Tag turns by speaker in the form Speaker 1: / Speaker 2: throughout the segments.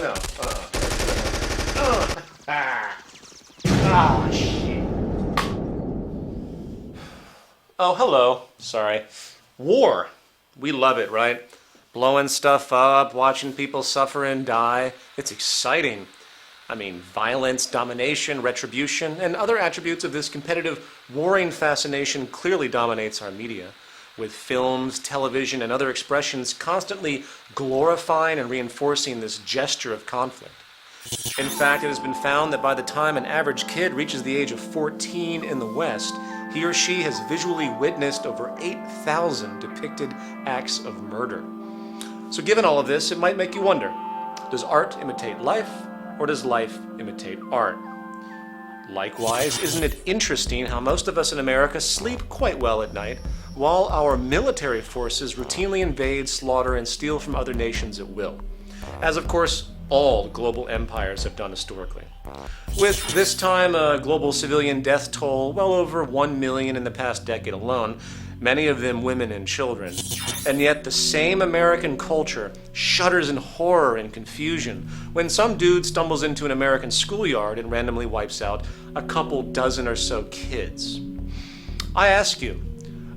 Speaker 1: no. Ah, shit. Oh, hello. Sorry. War. We love it, right? Blowing stuff up, watching people suffer and die. It's exciting. I mean, violence, domination, retribution, and other attributes of this competitive, warring fascination clearly dominates our media, with films, television, and other expressions constantly glorifying and reinforcing this gesture of conflict. In fact, it has been found that by the time an average kid reaches the age of 14 in the West, he or she has visually witnessed over 8,000 depicted acts of murder. So given all of this, it might make you wonder, does art imitate life, or does life imitate art? Likewise, isn't it interesting how most of us in America sleep quite well at night, while our military forces routinely invade, slaughter, and steal from other nations at will? As of course, all global empires have done historically. With this time a global civilian death toll well over 1 million in the past decade alone, many of them women and children. And yet the same American culture shudders in horror and confusion when some dude stumbles into an American schoolyard and randomly wipes out a couple dozen or so kids. I ask you,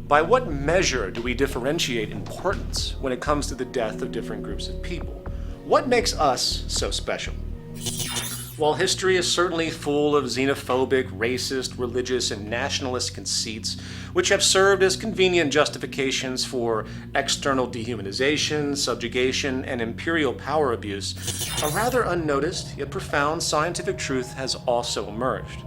Speaker 1: by what measure do we differentiate importance when it comes to the death of different groups of people? What makes us so special? While history is certainly full of xenophobic, racist, religious, and nationalist conceits, which have served as convenient justifications for external dehumanization, subjugation, and imperial power abuse, a rather unnoticed yet profound scientific truth has also emerged.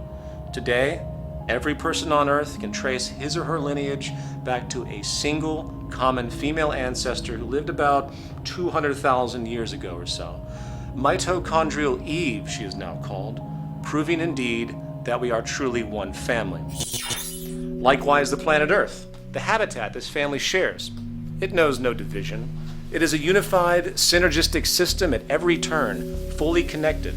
Speaker 1: Today, every person on Earth can trace his or her lineage back to a single, common female ancestor who lived about 200,000 years ago or so. Mitochondrial Eve, she is now called, proving indeed that we are truly one family. Likewise, the planet Earth, the habitat this family shares. It knows no division. It is a unified, synergistic system at every turn, fully connected.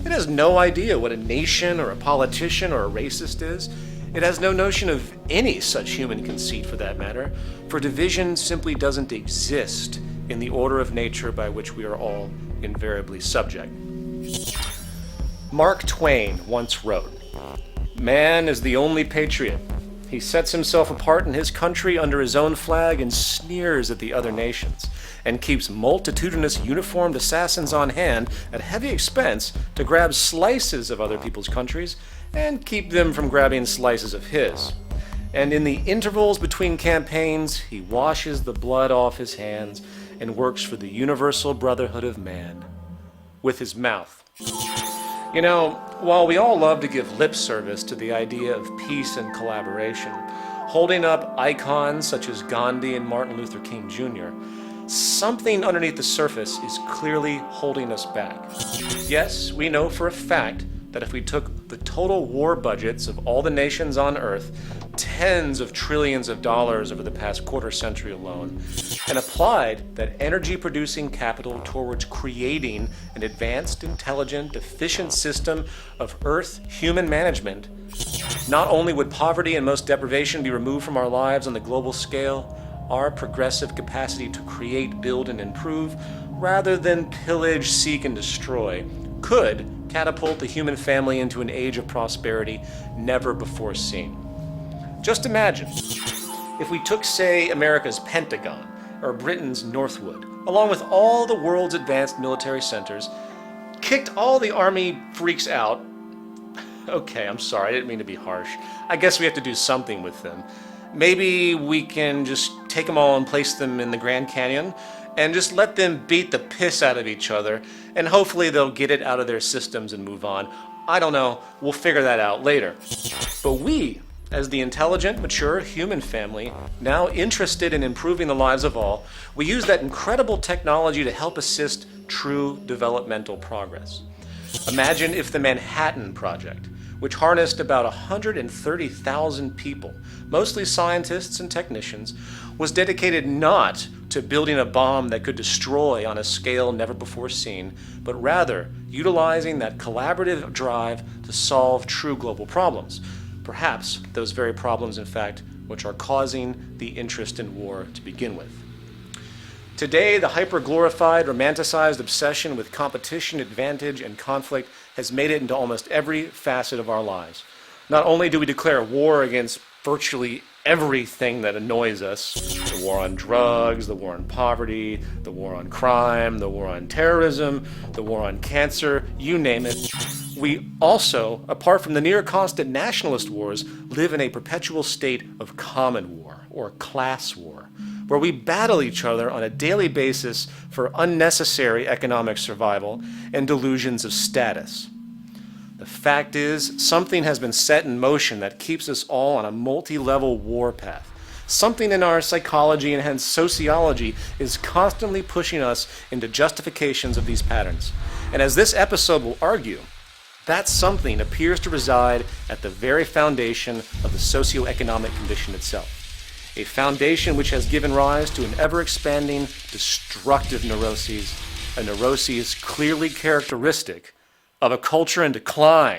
Speaker 1: It has no idea what a nation or a politician or a racist is. It has no notion of any such human conceit for that matter, for division simply doesn't exist in the order of nature by which we are all invariably subject. Mark Twain once wrote, "Man is the only patriot. He sets himself apart in his country under his own flag and sneers at the other nations, and keeps multitudinous uniformed assassins on hand at heavy expense to grab slices of other people's countries and keep them from grabbing slices of his. And in the intervals between campaigns, he washes the blood off his hands and works for the universal brotherhood of man with his mouth." You know, while we all love to give lip service to the idea of peace and collaboration, holding up icons such as Gandhi and Martin Luther King Jr., something underneath the surface is clearly holding us back. Yes, we know for a fact that if we took the total war budgets of all the nations on Earth, tens of trillions of dollars over the past quarter century alone, and applied that energy-producing capital towards creating an advanced, intelligent, efficient system of Earth human management, not only would poverty and most deprivation be removed from our lives on the global scale, our progressive capacity to create, build, and improve, rather than pillage, seek, and destroy, could catapult the human family into an age of prosperity never before seen. Just imagine if we took, say, America's Pentagon or Britain's Northwood, along with all the world's advanced military centers, kicked all the army freaks out. Okay, I'm sorry, I didn't mean to be harsh. I guess we have to do something with them. Maybe we can just take them all and place them in the Grand Canyon and just let them beat the piss out of each other, and hopefully they'll get it out of their systems and move on. I don't know, we'll figure that out later. But we, as the intelligent, mature human family, now interested in improving the lives of all, we use that incredible technology to help assist true developmental progress. Imagine if the Manhattan Project, which harnessed about 130,000 people, mostly scientists and technicians, was dedicated not to building a bomb that could destroy on a scale never before seen, but rather utilizing that collaborative drive to solve true global problems. Perhaps those very problems, in fact, which are causing the interest in war to begin with. Today, the hyper-glorified, romanticized obsession with competition, advantage, and conflict has made it into almost every facet of our lives. Not only do we declare war against virtually everything that annoys us, the war on drugs, the war on poverty, the war on crime, the war on terrorism, the war on cancer, you name it, we also, apart from the near constant nationalist wars, live in a perpetual state of common war, or class war, where we battle each other on a daily basis for unnecessary economic survival and delusions of status. The fact is, something has been set in motion that keeps us all on a multi-level war path. Something in our psychology and hence sociology is constantly pushing us into justifications of these patterns. And as this episode will argue, that something appears to reside at the very foundation of the socioeconomic condition itself. A foundation which has given rise to an ever-expanding, destructive neuroses, a neuroses clearly characteristic of a culture in decline.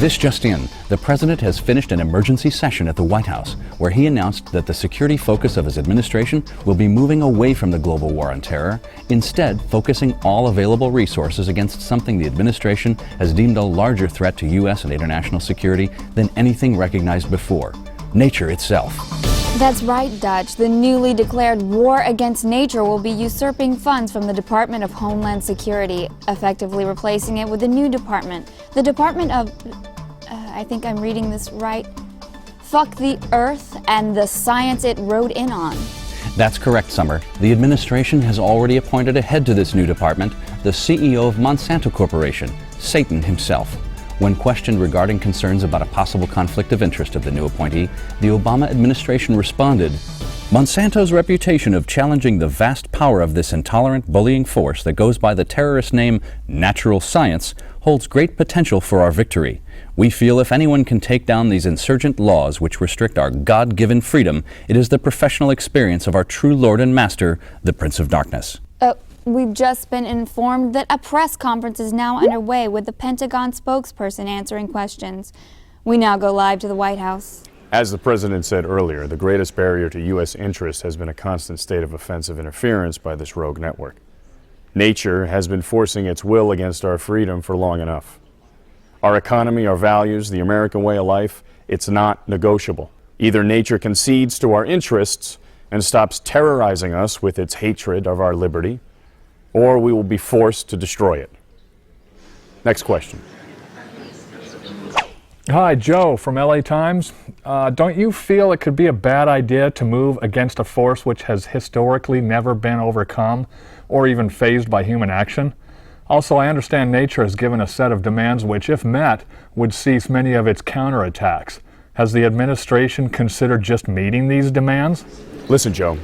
Speaker 2: This just in, the president has finished an emergency session at the White House where he announced that the security focus of his administration will be moving away from the global war on terror, instead focusing all available resources against something the administration has deemed a larger threat to U.S. and international security than anything recognized before: nature itself.
Speaker 3: That's right, Dutch. The newly declared war against nature will be usurping funds from the Department of Homeland Security, effectively replacing it with a new department. The Department of... I think I'm reading this right. Fuck the Earth and the science it rode in on.
Speaker 2: That's correct, Summer. The administration has already appointed a head to this new department, the CEO of Monsanto Corporation, Satan himself. When questioned regarding concerns about a possible conflict of interest of the new appointee, the Obama administration responded, "Monsanto's reputation of challenging the vast power of this intolerant, bullying force that goes by the terrorist name Natural Science holds great potential for our victory. We feel if anyone can take down these insurgent laws which restrict our God-given freedom, it is the professional experience of our true Lord and Master, the Prince of Darkness."
Speaker 3: We've just been informed that a press conference is now underway with the Pentagon spokesperson answering questions. We now go live to the White House.
Speaker 4: As the president said earlier, the greatest barrier to U.S. interests has been a constant state of offensive interference by this rogue network. Nature has been forcing its will against our freedom for long enough. Our economy, our values, the American way of life, it's not negotiable. Either nature concedes to our interests and stops terrorizing us with its hatred of our liberty, or we will be forced to destroy it. Next question.
Speaker 5: Hi, Joe from LA Times. Don't you feel it could be a bad idea to move against a force which has historically never been overcome or even phased by human action? Also, I understand nature has given a set of demands which, if met, would cease many of its counterattacks. Has the administration considered just meeting these demands?
Speaker 4: Listen, Joe,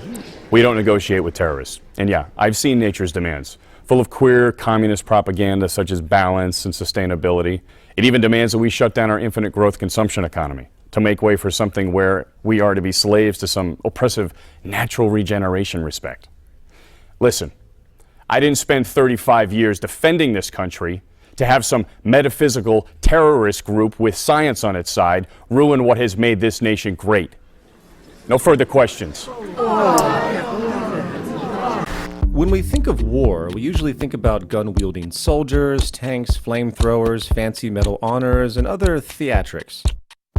Speaker 4: we don't negotiate with terrorists. And yeah, I've seen nature's demands, full of queer communist propaganda such as balance and sustainability. It even demands that we shut down our infinite growth consumption economy to make way for something where we are to be slaves to some oppressive natural regeneration respect. Listen, I didn't spend 35 years defending this country to have some metaphysical terrorist group with science on its side ruin what has made this nation great. No further questions.
Speaker 1: When we think of war, we usually think about gun-wielding soldiers, tanks, flamethrowers, fancy medal honors, and other theatrics.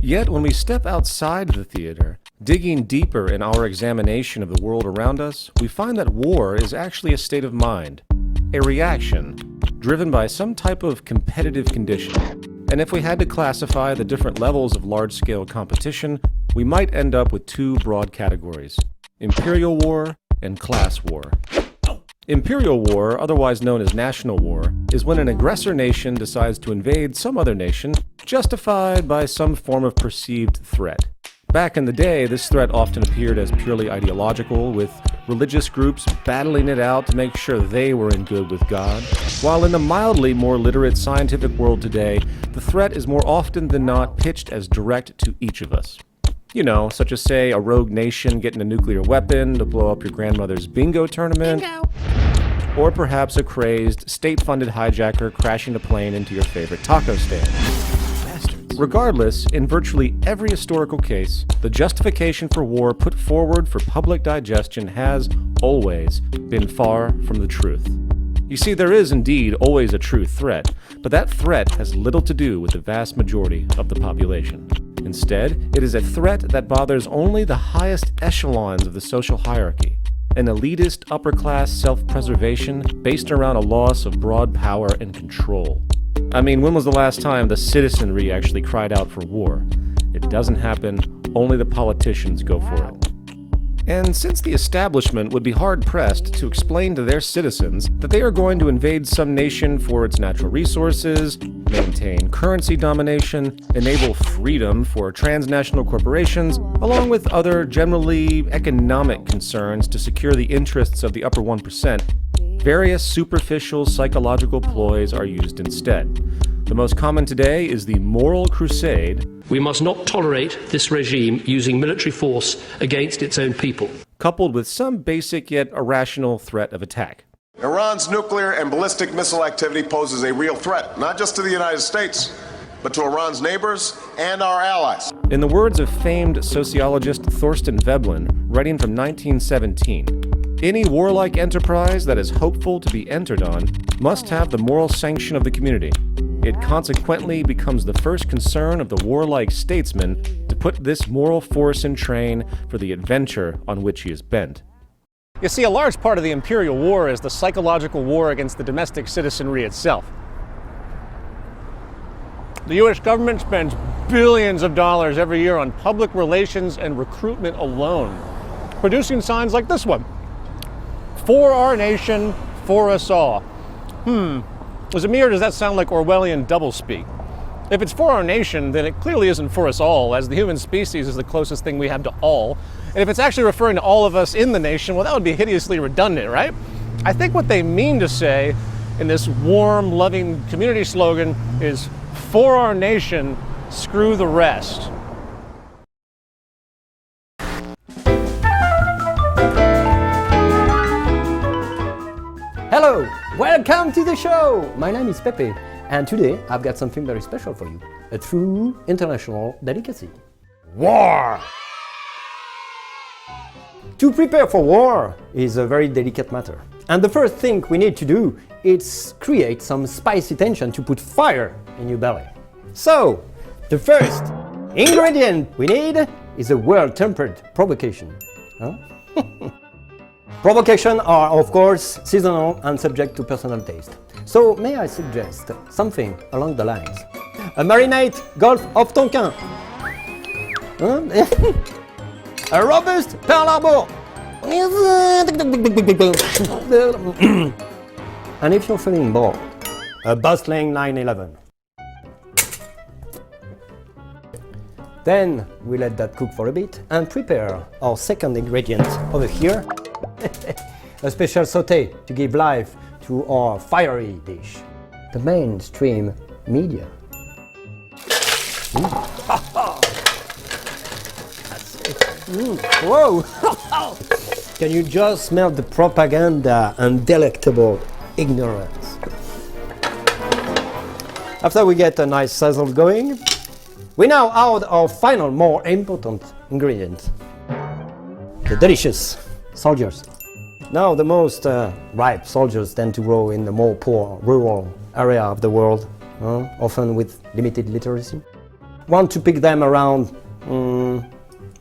Speaker 1: Yet, when we step outside the theater, digging deeper in our examination of the world around us, we find that war is actually a state of mind, a reaction, driven by some type of competitive condition. And if we had to classify the different levels of large-scale competition, we might end up with two broad categories: imperial war and class war. Imperial war, otherwise known as national war, is when an aggressor nation decides to invade some other nation, justified by some form of perceived threat. Back in the day, this threat often appeared as purely ideological, with religious groups battling it out to make sure they were in good with God. While in the mildly more literate scientific world today, the threat is more often than not pitched as direct to each of us. You know, such as, say, a rogue nation getting a nuclear weapon to blow up your grandmother's bingo tournament. Or perhaps a crazed, state-funded hijacker crashing a plane into your favorite taco stand. Bastards. Regardless, in virtually every historical case, the justification for war put forward for public digestion has, always, been far from the truth. You see, there is indeed always a true threat, but that threat has little to do with the vast majority of the population. Instead, it is a threat that bothers only the highest echelons of the social hierarchy, an elitist upper-class self-preservation based around a loss of broad power and control. I mean, when was the last time the citizenry actually cried out for war? It doesn't happen, only the politicians go for it. And since the establishment would be hard-pressed to explain to their citizens that they are going to invade some nation for its natural resources, maintain currency domination, enable freedom for transnational corporations, along with other generally economic concerns to secure the interests of the upper 1%, various superficial psychological ploys are used instead. The most common today is the moral crusade.
Speaker 6: We must not tolerate this regime using military force against its own people,
Speaker 1: coupled with some basic yet irrational threat of attack.
Speaker 7: Iran's nuclear and ballistic missile activity poses a real threat, not just to the United States, but to Iran's neighbors and our allies.
Speaker 1: In the words of famed sociologist Thorstein Veblen, writing from 1917, any warlike enterprise that is hopeful to be entered on must have the moral sanction of the community. It consequently becomes the first concern of the warlike statesman to put this moral force in train for the adventure on which he is bent. You see, a large part of the Imperial War is the psychological war against the domestic citizenry itself. The U.S. government spends billions of dollars every year on public relations and recruitment alone, producing signs like this one. For our nation, for us all. Was it me, or does that sound like Orwellian doublespeak? If it's for our nation, then it clearly isn't for us all, as the human species is the closest thing we have to all. And if it's actually referring to all of us in the nation, well, that would be hideously redundant, right? I think what they mean to say in this warm, loving community slogan is, for our nation, screw the rest.
Speaker 8: Hello, welcome to the show! My name is Pepe, and today I've got something very special for you. A true international delicacy. War! To prepare for war is a very delicate matter. And the first thing we need to do is create some spicy tension to put fire in your belly. So, the first ingredient we need is a well-tempered provocation. Huh? Provocations are, of course, seasonal and subject to personal taste. So, may I suggest something along the lines? A marinade Gulf of Tonkin. A robust Pearl Harbor. And if you're feeling bored, a bustling 9/11. Then we let that cook for a bit and prepare our second ingredient over here. A special sauté to give life to our fiery dish. The mainstream media. Whoa! Can you just smell the propaganda and delectable ignorance? After we get a nice sizzle going, we now add our final, more important ingredient. The delicious soldiers. Now, the most ripe soldiers tend to grow in the more poor, rural area of the world, often with limited literacy. Want to pick them around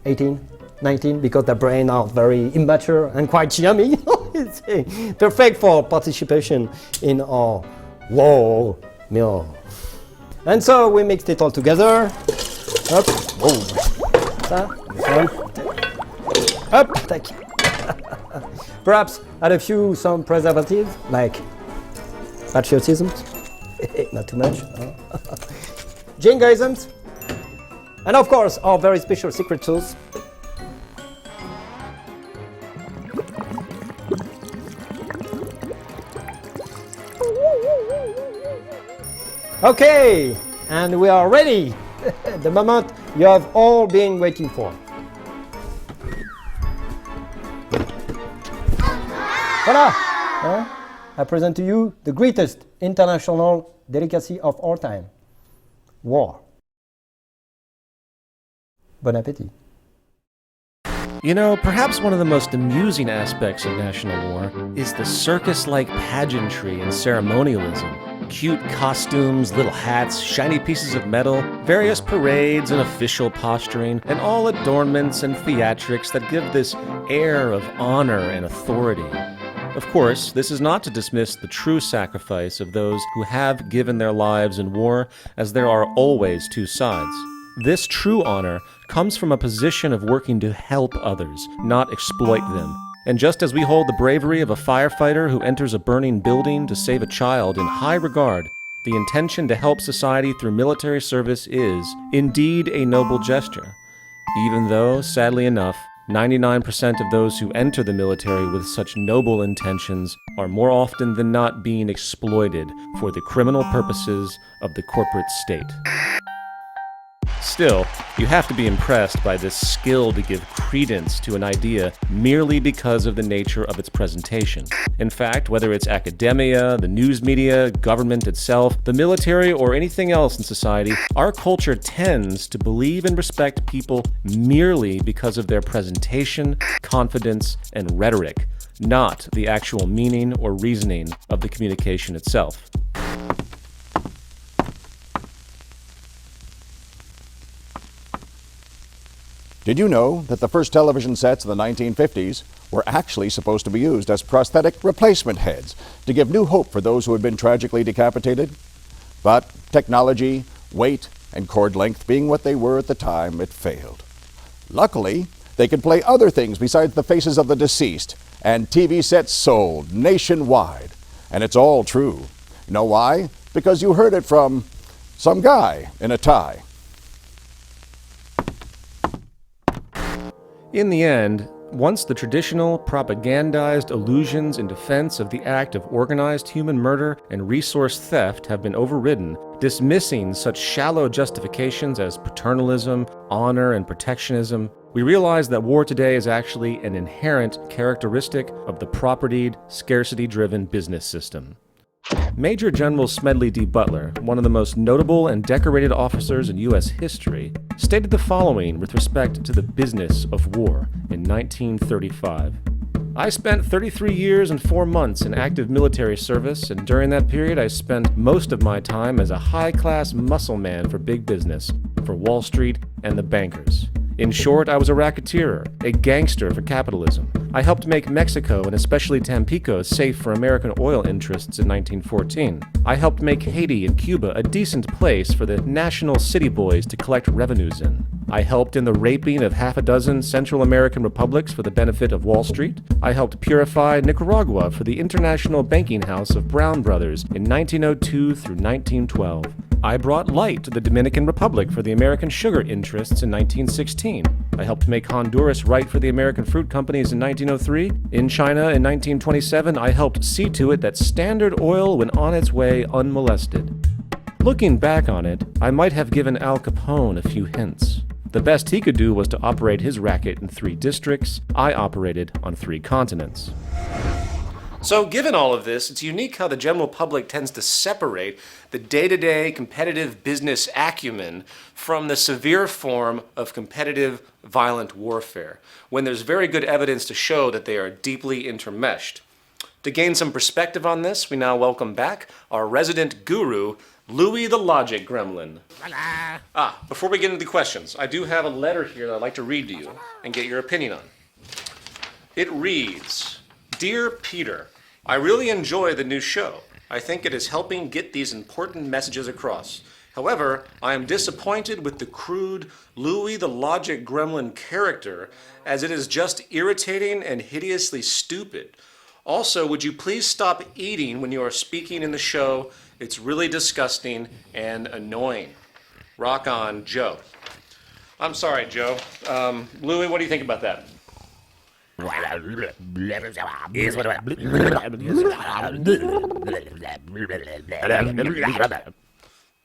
Speaker 8: 18, 19, because their brains are very immature and quite yummy. It's perfect for participation in our war meal. And so we mixed it all together. Up, whoa. Ça, up, tac. Perhaps add a few some preservative, like patriotism, not too much, jingoisms, and of course our very special secret sauce. Okay, and we are ready. The moment you have all been waiting for. Voila! I present to you the greatest international delicacy of all time. War. Bon appétit.
Speaker 1: You know, perhaps one of the most amusing aspects of national war is the circus-like pageantry and ceremonialism. Cute costumes, little hats, shiny pieces of metal, various parades and official posturing, and all adornments and theatrics that give this air of honor and authority. Of course, this is not to dismiss the true sacrifice of those who have given their lives in war, as there are always two sides. This true honor comes from a position of working to help others, not exploit them. And just as we hold the bravery of a firefighter who enters a burning building to save a child in high regard, the intention to help society through military service is, indeed, a noble gesture. Even though, sadly enough, 99% of those who enter the military with such noble intentions are more often than not being exploited for the criminal purposes of the corporate state. Still, you have to be impressed by this skill to give credence to an idea merely because of the nature of its presentation. In fact, whether it's academia, the news media, government itself, the military, or anything else in society, our culture tends to believe and respect people merely because of their presentation, confidence, and rhetoric, not the actual meaning or reasoning of the communication itself.
Speaker 9: Did you know that the first television sets of the 1950s were actually supposed to be used as prosthetic replacement heads to give new hope for those who had been tragically decapitated? But technology, weight, and cord length being what they were at the time, it failed. Luckily, they could play other things besides the faces of the deceased, and TV sets sold nationwide. And it's all true. You know why? Because you heard it from some guy in a tie.
Speaker 1: In the end, once the traditional, propagandized allusions in defense of the act of organized human murder and resource theft have been overridden, dismissing such shallow justifications as paternalism, honor, and protectionism, we realize that war today is actually an inherent characteristic of the propertied, scarcity-driven business system. Major General Smedley D. Butler, one of the most notable and decorated officers in U.S. history, stated the following with respect to the business of war in 1935. I spent 33 years and 4 months in active military service, and during that period I spent most of my time as a high-class muscle man for big business, for Wall Street and the bankers. In short, I was a racketeer, a gangster for capitalism. I helped make Mexico, and especially Tampico, safe for American oil interests in 1914. I helped make Haiti and Cuba a decent place for the national city boys to collect revenues in. I helped in the raping of half a dozen Central American republics for the benefit of Wall Street. I helped purify Nicaragua for the international banking house of Brown Brothers in 1902 through 1912. I brought light to the Dominican Republic for the American sugar interests in 1916. I helped make Honduras right for the American fruit companies in 1903. In China in 1927, I helped see to it that Standard Oil went on its way unmolested. Looking back on it, I might have given Al Capone a few hints. The best he could do was to operate his racket in 3 districts. I operated on 3 continents. So given all of this, it's unique how the general public tends to separate the day-to-day competitive business acumen from the severe form of competitive violent warfare, when there's very good evidence to show that they are deeply intermeshed. To gain some perspective on this, we now welcome back our resident guru, Louis the Logic Gremlin. Before we get into the questions, I do have a letter here that I'd like to read to you and get your opinion on. It reads, Dear Peter, I really enjoy the new show. I think it is helping get these important messages across. However, I am disappointed with the crude Louis the Logic Gremlin character, as it is just irritating and hideously stupid. Also, would you please stop eating when you are speaking in the show? It's really disgusting and annoying. Rock on, Joe. I'm sorry, Joe. Louis, what do you think about that?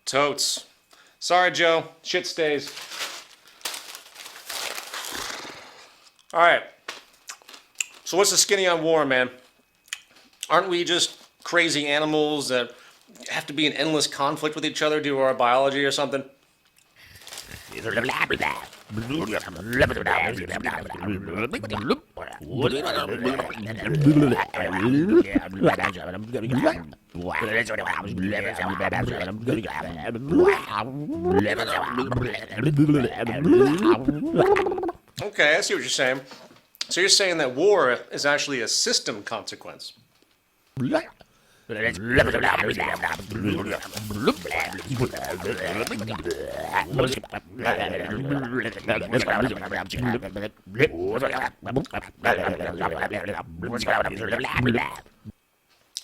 Speaker 1: Totes. Sorry, Joe. Shit stays. All right. So what's the skinny on war, man? Aren't we just crazy animals that have to be in endless conflict with each other due to our biology or something? Okay, I see what you're saying. So you're saying that war is actually a system consequence.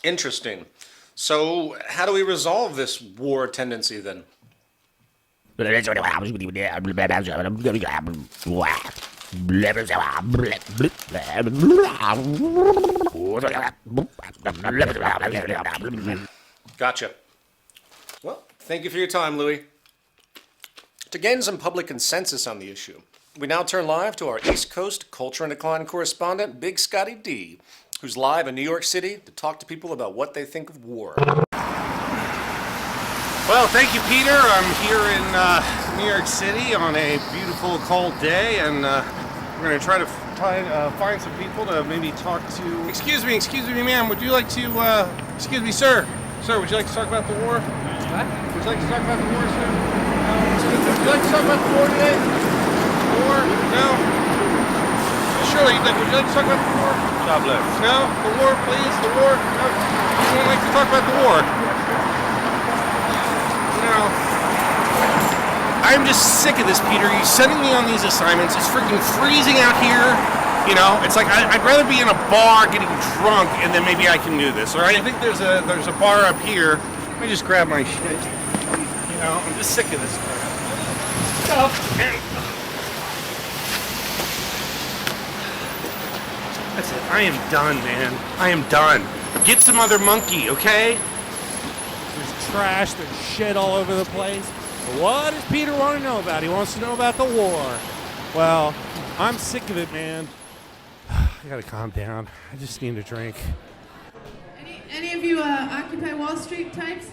Speaker 1: Interesting. So how do we resolve this war tendency then? Gotcha. Well, thank you for your time, Louis. To gain some public consensus on the issue, we now turn live to our East Coast Culture and Decline correspondent, Big Scotty D, who's live in New York City to talk to people about what they think of war.
Speaker 10: Well, thank you, Peter. I'm here in New York City on a beautiful, cold day, and we're going to try to find some people to maybe talk to. Excuse me, ma'am. Would you like to? Excuse me, sir. Sir, would you like to talk about the war? What? Would you like to talk about the war, sir? Would you like to talk about the war today? The war? No. Surely, would you like to talk about the war? God bless. No, the war, please. The war. No. You won't like to talk about the war. I'm just sick of this, Peter. You're sending me on these assignments. It's freaking freezing out here. You know, it's like I'd rather be in a bar getting drunk, and then maybe I can do this. All right? I think there's a bar up here. Let me just grab my shit. You know, I'm just sick of this stuff. That's it. I am done, man. I am done. Get some other monkey, okay?
Speaker 11: There's trash, there's shit all over the place. But what does Peter want to know about? He wants to know about the war. Well, I'm sick of it, man. I gotta calm down. I just need a drink.
Speaker 12: Any of you Occupy Wall Street types?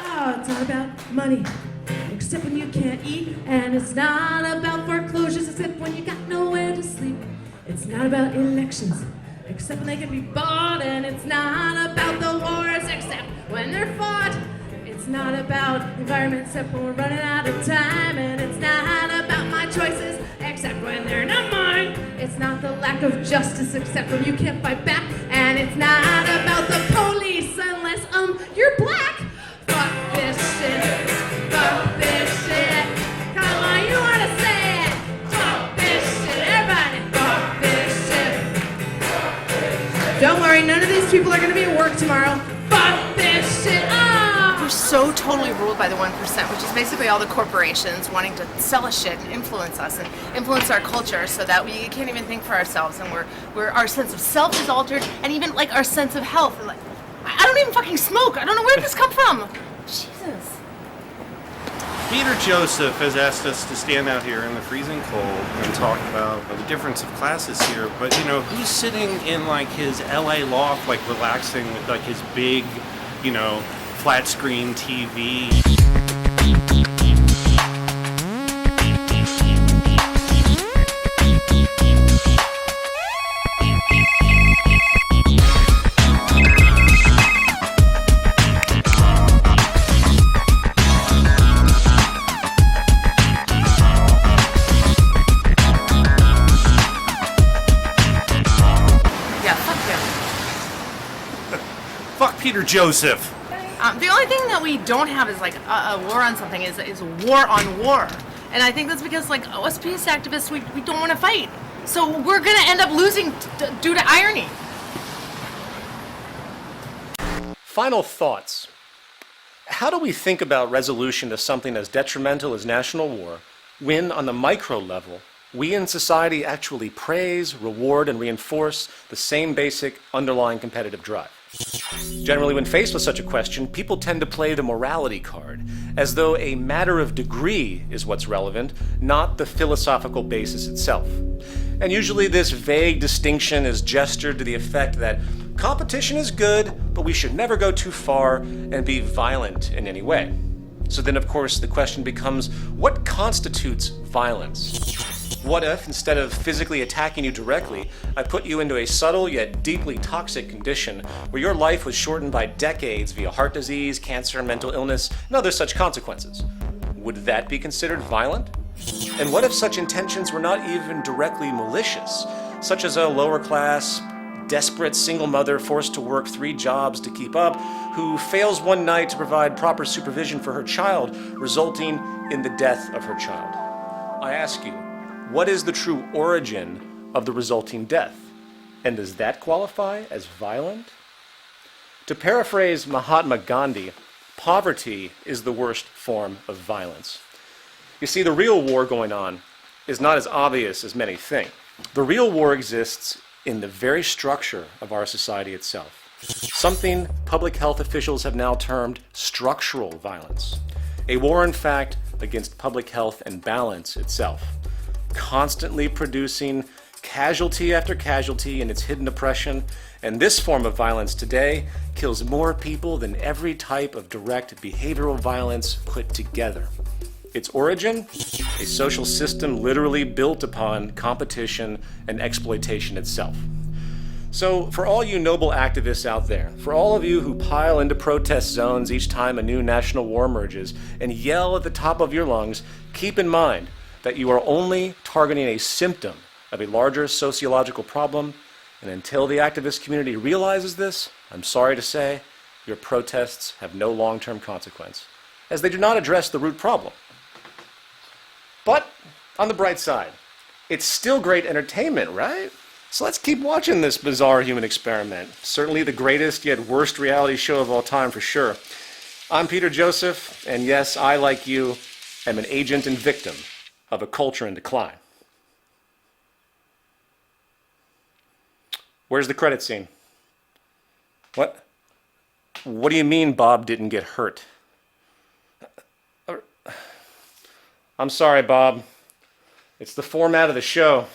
Speaker 12: Oh, it's not about money, except when you can't eat. And it's not about foreclosures, except when you got nowhere to sleep. It's not about elections, except when they can be bought. And it's not about the wars, except when they're fought. It's not about the environment, except when we're running out of time. And it's not about my choices, except when they're not mine. It's not the lack of justice, except when you can't fight back. And it's not about the police, unless you're black. Fuck this shit. Fuck this shit. Come on, you wanna say it? Fuck this shit. Everybody, fuck this shit. Don't worry, none of these people are gonna be at work tomorrow. Fuck this shit.
Speaker 13: We're so totally ruled by the 1%, which is basically all the corporations wanting to sell us shit and influence us and influence our culture so that we can't even think for ourselves, and we're our sense of self is altered, and even like our sense of health. Like, I don't even fucking smoke. I don't know where this come from. Jesus.
Speaker 10: Peter Joseph has asked us to stand out here in the freezing cold and talk about the difference of classes here. But, you know, who's sitting in, like, his LA loft, like, relaxing with, like, his big, you know, flat screen TV?
Speaker 13: Yeah, fuck him.
Speaker 10: Fuck Peter Joseph.
Speaker 13: The only thing that we don't have is like a war on something is war on war. And I think that's because like us peace activists, we don't want to fight. So we're going to end up losing due to irony.
Speaker 1: Final thoughts. How do we think about resolution to something as detrimental as national war when, on the micro level, we in society actually praise, reward, and reinforce the same basic underlying competitive drive? Generally, when faced with such a question, people tend to play the morality card, as though a matter of degree is what's relevant, not the philosophical basis itself. And usually this vague distinction is gestured to the effect that competition is good, but we should never go too far and be violent in any way. So then, of course, the question becomes, what constitutes violence? What if, instead of physically attacking you directly, I put you into a subtle yet deeply toxic condition where your life was shortened by decades via heart disease, cancer, mental illness, and other such consequences? Would that be considered violent? And what if such intentions were not even directly malicious, such as a lower class, desperate single mother forced to work 3 jobs to keep up, who fails one night to provide proper supervision for her child, resulting in the death of her child? I ask you, what is the true origin of the resulting death? And does that qualify as violent? To paraphrase Mahatma Gandhi, poverty is the worst form of violence. You see, the real war going on is not as obvious as many think. The real war exists in the very structure of our society itself. Something public health officials have now termed structural violence. A war, in fact, against public health and balance itself, constantly producing casualty after casualty in its hidden oppression, and this form of violence today kills more people than every type of direct behavioral violence put together. Its origin? A social system literally built upon competition and exploitation itself. So, for all you noble activists out there, for all of you who pile into protest zones each time a new national war emerges and yell at the top of your lungs, keep in mind that you are only targeting a symptom of a larger sociological problem, and until the activist community realizes this, I'm sorry to say, your protests have no long-term consequence, as they do not address the root problem. But, on the bright side, it's still great entertainment, right? So let's keep watching this bizarre human experiment. Certainly the greatest yet worst reality show of all time for sure. I'm Peter Joseph, and yes, I, like you, am an agent and victim of a culture in decline. Where's the credit scene? What? What do you mean Bob didn't get hurt? I'm sorry, Bob. It's the format of the show.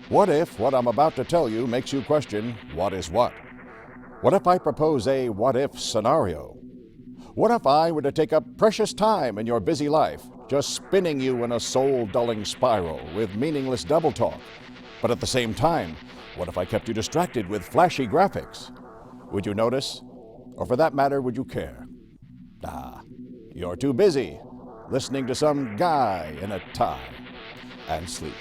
Speaker 9: What if what I'm about to tell you makes you question what is what? What if I propose a what-if scenario? What if I were to take up precious time in your busy life, just spinning you in a soul-dulling spiral with meaningless double talk? But at the same time, what if I kept you distracted with flashy graphics? Would you notice? Or for that matter, would you care? Nah, you're too busy listening to some guy in a tie and sleep.